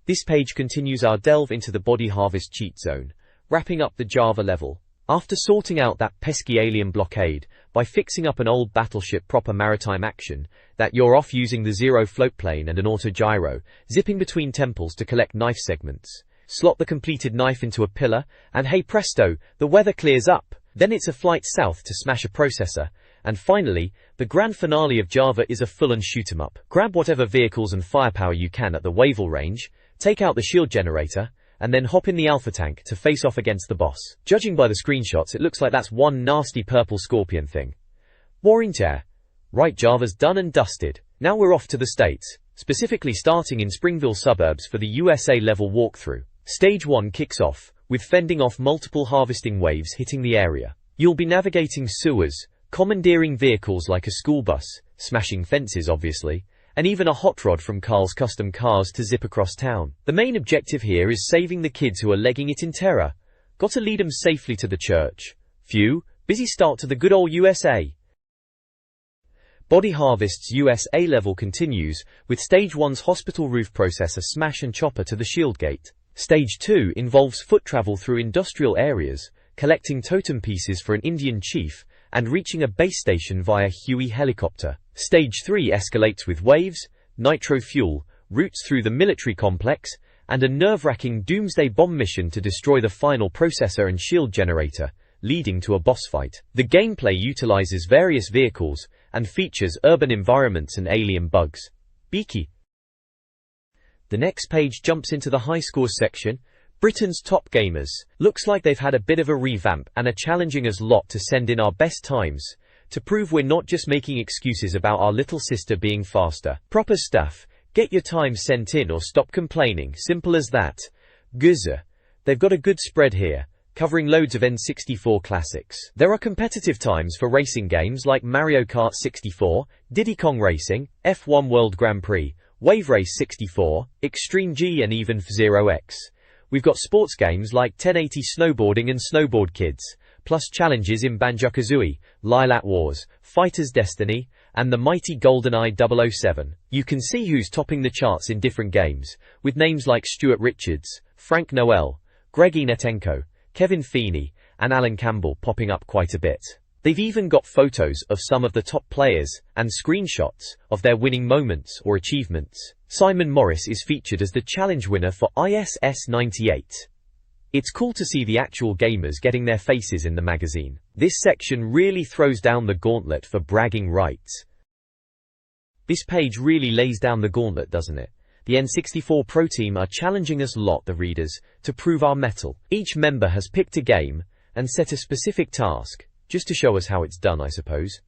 This page continues our delve into the Body Harvest cheat zone, wrapping up the Java level. After sorting out that pesky alien blockade by fixing up an old battleship proper maritime action, that you're off using the Zero floatplane and an auto-gyro, zipping between temples to collect knife segments. Slot the completed knife into a pillar, and hey presto, the weather clears up. Then it's a flight south to smash a processor. And finally, the grand finale of Java is a full-on shoot-'em-up. Grab whatever vehicles and firepower you can at the Wavell range, take out the shield generator, and then hop in the Alpha Tank to face off against the boss. Judging by the screenshots, it looks like that's one nasty purple scorpion thing. Warrington. Right, Java's done and dusted. Now we're off to the States, specifically starting in Springville suburbs for the USA level walkthrough. Stage 1 kicks off, with fending off multiple harvesting waves hitting the area. You'll be navigating sewers, commandeering vehicles like a school bus, smashing fences obviously, and even a hot rod from Carl's Custom Cars to zip across town. The main objective here is saving the kids who are legging it in terror. Got to lead them safely to the church. Phew, busy start to the good old USA. Body Harvest's USA level continues, with Stage 1's hospital roof processor smash and chopper to the shield gate. Stage 2 involves foot travel through industrial areas, collecting totem pieces for an Indian chief, and reaching a base station via Huey helicopter. Stage 3 escalates with waves, nitro fuel, routes through the military complex, and a nerve-wracking doomsday bomb mission to destroy the final processor and shield generator, leading to a boss fight. The gameplay utilizes various vehicles, and features urban environments and alien bugs. Beaky. The next page jumps into the high scores section. Britain's top gamers. Looks like they've had a bit of a revamp and are challenging us lot to send in our best times, to prove we're not just making excuses about our little sister being faster. Proper stuff. Get your time sent in or stop complaining, simple as that. Guzza. They've got a good spread here, covering loads of N64 classics. There are competitive times for racing games like Mario Kart 64, Diddy Kong Racing, F1 World Grand Prix, Wave Race 64, Extreme G and even F-Zero X. We've got sports games like 1080 Snowboarding and Snowboard Kids, plus challenges in Banjo-Kazooie, Lilat Wars, Fighter's Destiny, and the mighty GoldenEye 007. You can see who's topping the charts in different games, with names like Stuart Richards, Frank Noel, Greg Inetenko, Kevin Feeney, and Alan Campbell popping up quite a bit. They've even got photos of some of the top players and screenshots of their winning moments or achievements. Simon Morris is featured as the challenge winner for ISS 98. It's cool to see the actual gamers getting their faces in the magazine. This section really throws down the gauntlet for bragging rights. This page really lays down the gauntlet, doesn't it? The N64 Pro team are challenging us lot, the readers, to prove our mettle. Each member has picked a game and set a specific task, just to show us how it's done, I suppose.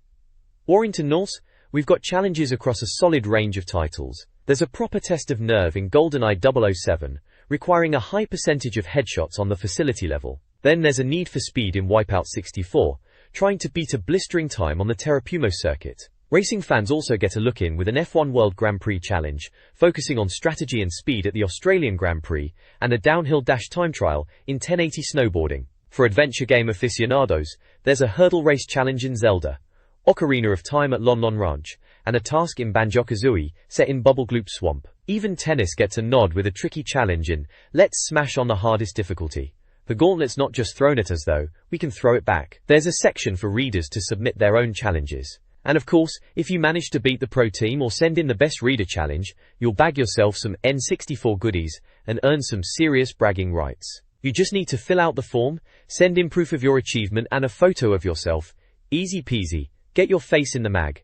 Warrington Norse, we've got challenges across a solid range of titles. There's a proper test of nerve in GoldenEye 007, requiring a high percentage of headshots on the facility level. Then there's a need for speed in Wipeout 64, trying to beat a blistering time on the Terrapumo circuit. Racing fans also get a look in with an F1 World Grand Prix challenge, focusing on strategy and speed at the Australian Grand Prix, and a downhill dash time trial in 1080 snowboarding. For adventure game aficionados, there's a hurdle race challenge in Zelda, Ocarina of Time at Lon Lon Ranch, and a task in Banjo-Kazooie set in Bubble Gloop Swamp. Even tennis gets a nod with a tricky challenge in Let's Smash on the hardest difficulty. The gauntlet's not just thrown at us though, we can throw it back. There's a section for readers to submit their own challenges. And of course, if you manage to beat the pro team or send in the best reader challenge, you'll bag yourself some N64 goodies and earn some serious bragging rights. You just need to fill out the form, send in proof of your achievement and a photo of yourself. Easy peasy, get your face in the mag.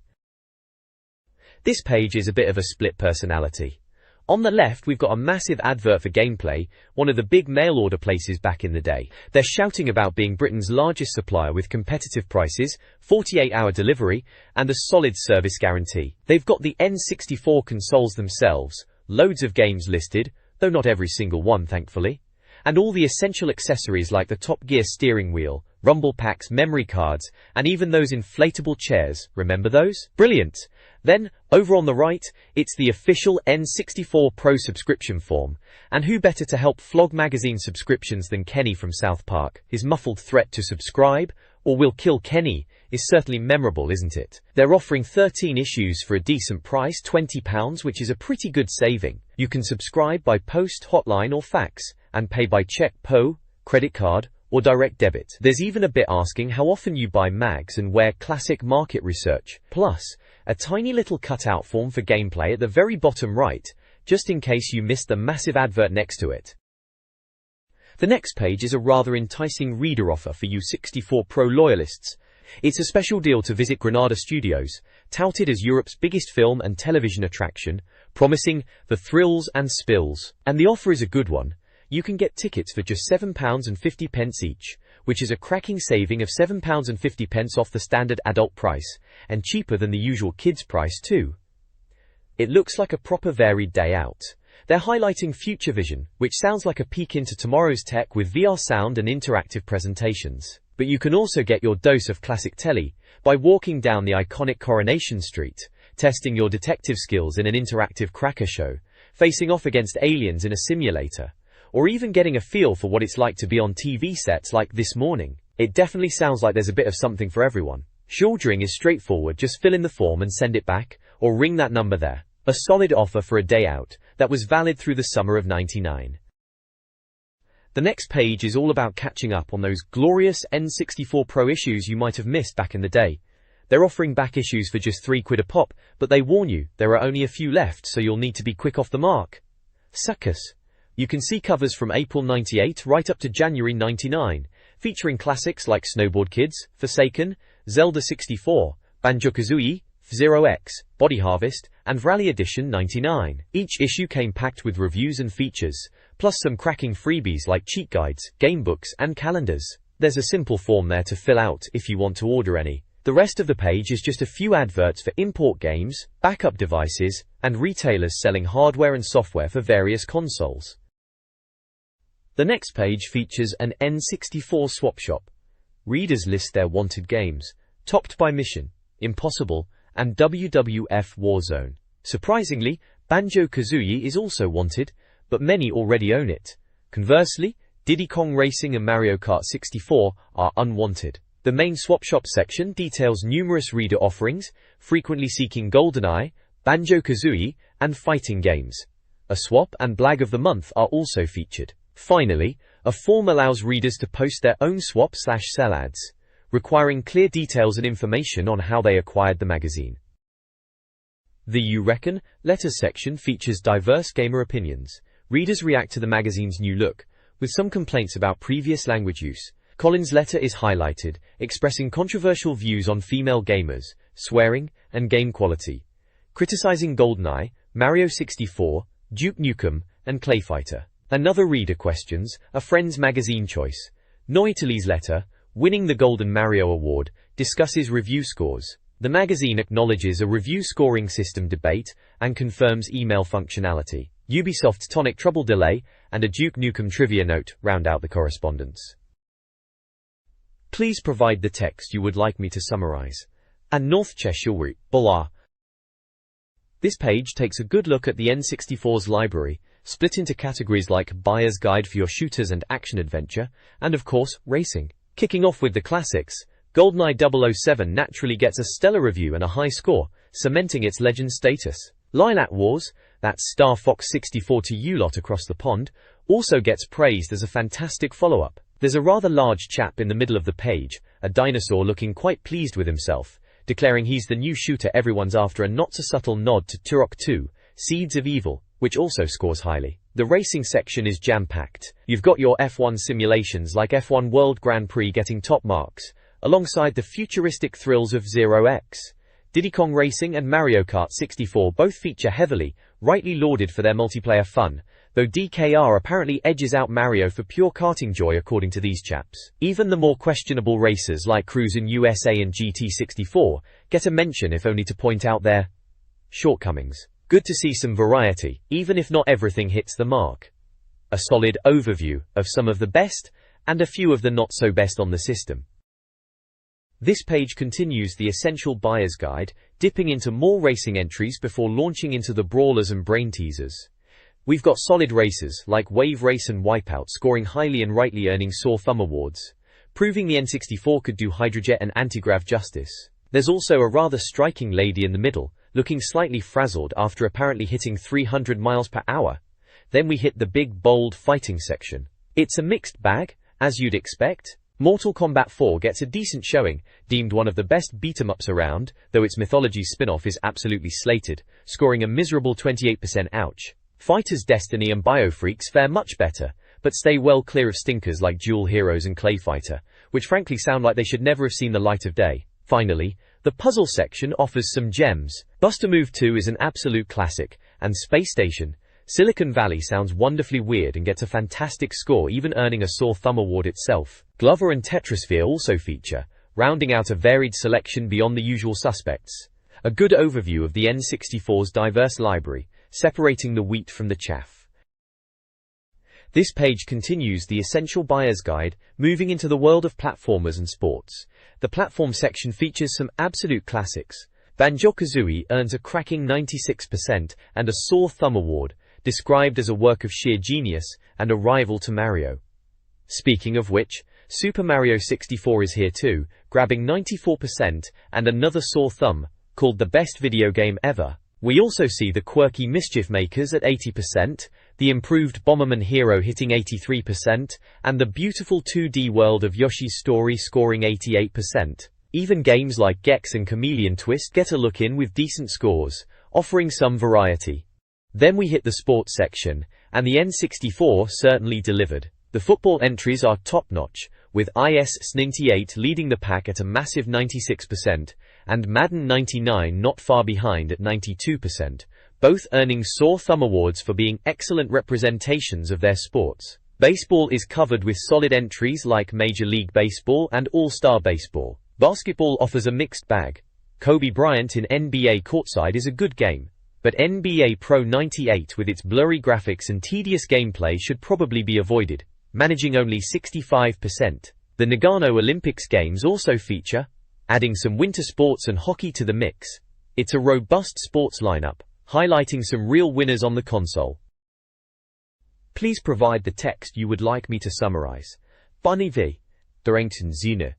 This page is a bit of a split personality. On the left we've got a massive advert for Gameplay, one of the big mail order places back in the day. They're shouting about being Britain's largest supplier with competitive prices, 48-hour delivery, and a solid service guarantee. They've got the N64 consoles themselves, loads of games listed, though not every single one thankfully, and all the essential accessories like the Top Gear steering wheel, rumble packs, memory cards, and even those inflatable chairs. Remember those? Brilliant! Then, over on the right, it's the official N64 Pro subscription form. And who better to help flog magazine subscriptions than Kenny from South Park? His muffled threat to subscribe, or we'll kill Kenny, is certainly memorable, isn't it? They're offering 13 issues for a decent price, £20, which is a pretty good saving. You can subscribe by post, hotline or fax, and pay by check, PO, credit card, or direct debit. There's even a bit asking how often you buy mags and where classic market research. Plus, a tiny little cutout form for Gameplay at the very bottom right, just in case you missed the massive advert next to it. The next page is a rather enticing reader offer for you 64 Pro loyalists. It's a special deal to visit Granada Studios, touted as Europe's biggest film and television attraction, promising the thrills and spills. And the offer is a good one. You can get tickets for just £7.50 each, which is a cracking saving of £7.50 off the standard adult price, and cheaper than the usual kids price too. It looks like a proper varied day out. They're highlighting Future Vision, which sounds like a peek into tomorrow's tech with VR sound and interactive presentations. But you can also get your dose of classic telly by walking down the iconic Coronation Street, testing your detective skills in an interactive cracker show, facing off against aliens in a simulator, or even getting a feel for what it's like to be on TV sets like This Morning. It definitely sounds like there's a bit of something for everyone. Shouldering is straightforward, just fill in the form and send it back, or ring that number there. A solid offer for a day out, that was valid through the summer of '99. The next page is all about catching up on those glorious N64 Pro issues you might have missed back in the day. They're offering back issues for just £3 a pop, but they warn you, there are only a few left, so you'll need to be quick off the mark. Suckers. You can see covers from April '98 right up to January '99, featuring classics like Snowboard Kids, Forsaken, Zelda 64, Banjo-Kazooie, F-Zero X, Body Harvest, and Rally Edition '99. Each issue came packed with reviews and features, plus some cracking freebies like cheat guides, gamebooks, and calendars. There's a simple form there to fill out if you want to order any. The rest of the page is just a few adverts for import games, backup devices, and retailers selling hardware and software for various consoles. The next page features an N64 swap shop. Readers list their wanted games, topped by Mission, Impossible, and WWF Warzone. Surprisingly, Banjo-Kazooie is also wanted, but many already own it. Conversely, Diddy Kong Racing and Mario Kart 64 are unwanted. The main swap shop section details numerous reader offerings, frequently seeking GoldenEye, Banjo-Kazooie, and fighting games. A swap and blag of the month are also featured. Finally, a form allows readers to post their own swap/sell ads, requiring clear details and information on how they acquired the magazine. The You Reckon Letters section features diverse gamer opinions. Readers react to the magazine's new look, with some complaints about previous language use. Colin's letter is highlighted, expressing controversial views on female gamers, swearing, and game quality, criticizing GoldenEye, Mario 64, Duke Nukem, and Clay Fighter. Another reader questions a friend's magazine choice. Noitali's letter, winning the Golden Mario Award, discusses review scores. The magazine acknowledges a review scoring system debate and confirms email functionality. Ubisoft's Tonic Trouble delay and a Duke Nukem trivia note round out the correspondence. Please provide the text you would like me to summarize. And North Cheshire blah. This page takes a good look at the N64's library, split into categories like Buyer's Guide for your shooters and action-adventure, and of course, racing. Kicking off with the classics, GoldenEye 007 naturally gets a stellar review and a high score, cementing its legend status. Lilac Wars, that's Star Fox 64 to you lot across the pond, also gets praised as a fantastic follow-up. There's a rather large chap in the middle of the page, a dinosaur looking quite pleased with himself, declaring he's the new shooter everyone's after, a not-so-subtle nod to Turok 2, Seeds of Evil, which also scores highly. The racing section is jam-packed. You've got your F1 simulations like F1 World Grand Prix getting top marks, alongside the futuristic thrills of Zero X. Diddy Kong Racing and Mario Kart 64 both feature heavily, rightly lauded for their multiplayer fun, though DKR apparently edges out Mario for pure karting joy according to these chaps. Even the more questionable racers like Cruisin' USA and GT64 get a mention, if only to point out their shortcomings. Good to see some variety, even if not everything hits the mark. A solid overview of some of the best, and a few of the not-so-best on the system. This page continues the essential buyer's guide, dipping into more racing entries before launching into the brawlers and brain teasers. We've got solid races like Wave Race and Wipeout scoring highly and rightly earning sore thumb awards, proving the N64 could do Hydrojet and Antigrav justice. There's also a rather striking lady in the middle, looking slightly frazzled after apparently hitting 300 miles per hour. Then we hit the big, bold fighting section. It's a mixed bag, as you'd expect. Mortal Kombat 4 gets a decent showing, deemed one of the best beat-em-ups around, though its mythology spin-off is absolutely slated, scoring a miserable 28% ouch. Fighters Destiny and Biofreaks fare much better, but stay well clear of stinkers like Dual Heroes and Clay Fighter, which frankly sound like they should never have seen the light of day. Finally, the puzzle section offers some gems. Buster Move 2 is an absolute classic, and Space Station, Silicon Valley sounds wonderfully weird and gets a fantastic score, even earning a sore thumb award itself. Glover and Tetrasphere also feature, rounding out a varied selection beyond the usual suspects. A good overview of the N64's diverse library, separating the wheat from the chaff. This page continues the essential buyer's guide, moving into the world of platformers and sports. The platform section features some absolute classics. Banjo-Kazooie earns a cracking 96% and a sore thumb award, described as a work of sheer genius and a rival to Mario. Speaking of which, Super Mario 64 is here too, grabbing 94% and another sore thumb, called the best video game ever. We also see the quirky Mischief Makers at 80%, the improved Bomberman Hero hitting 83%, and the beautiful 2D world of Yoshi's Story scoring 88%. Even games like Gex and Chameleon Twist get a look in with decent scores, offering some variety. Then we hit the sports section, and the N64 certainly delivered. The football entries are top-notch, with IS-98 leading the pack at a massive 96%, and Madden 99 not far behind at 92%, both earning sore thumb awards for being excellent representations of their sports. Baseball is covered with solid entries like Major League Baseball and All-Star Baseball. Basketball offers a mixed bag. Kobe Bryant in NBA Courtside is a good game, but NBA Pro 98 with its blurry graphics and tedious gameplay should probably be avoided. managing only 65%. The Nagano Olympics Games also feature, adding some winter sports and hockey to the mix. It's a robust sports lineup, highlighting some real winners on the console. Please provide the text you would like me to summarize. Bunny v. Zine.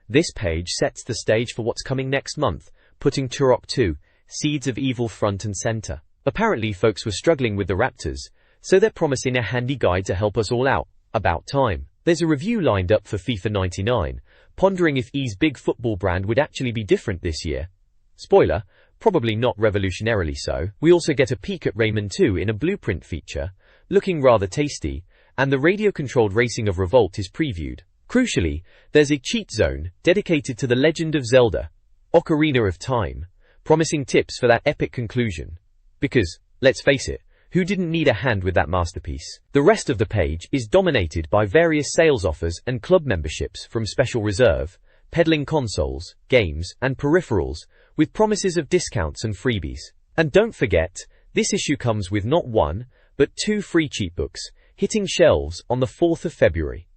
This page sets the stage for what's coming next month, putting Turok 2, Seeds of Evil front and center. Apparently folks were struggling with the Raptors, so they're promising a handy guide to help us all out. About time. There's a review lined up for FIFA 99, pondering if EA's big football brand would actually be different this year. Spoiler, probably not revolutionarily so. We also get a peek at Rayman 2 in a blueprint feature, looking rather tasty, and the radio-controlled racing of Revolt is previewed. Crucially, there's a cheat zone dedicated to the legend of Zelda, Ocarina of Time, promising tips for that epic conclusion. Because, let's face it, who didn't need a hand with that masterpiece? The rest of the page is dominated by various sales offers and club memberships from Special Reserve, peddling consoles, games, and peripherals, with promises of discounts and freebies. And don't forget, this issue comes with not one, but 2 free cheat books, hitting shelves on the 4th of February.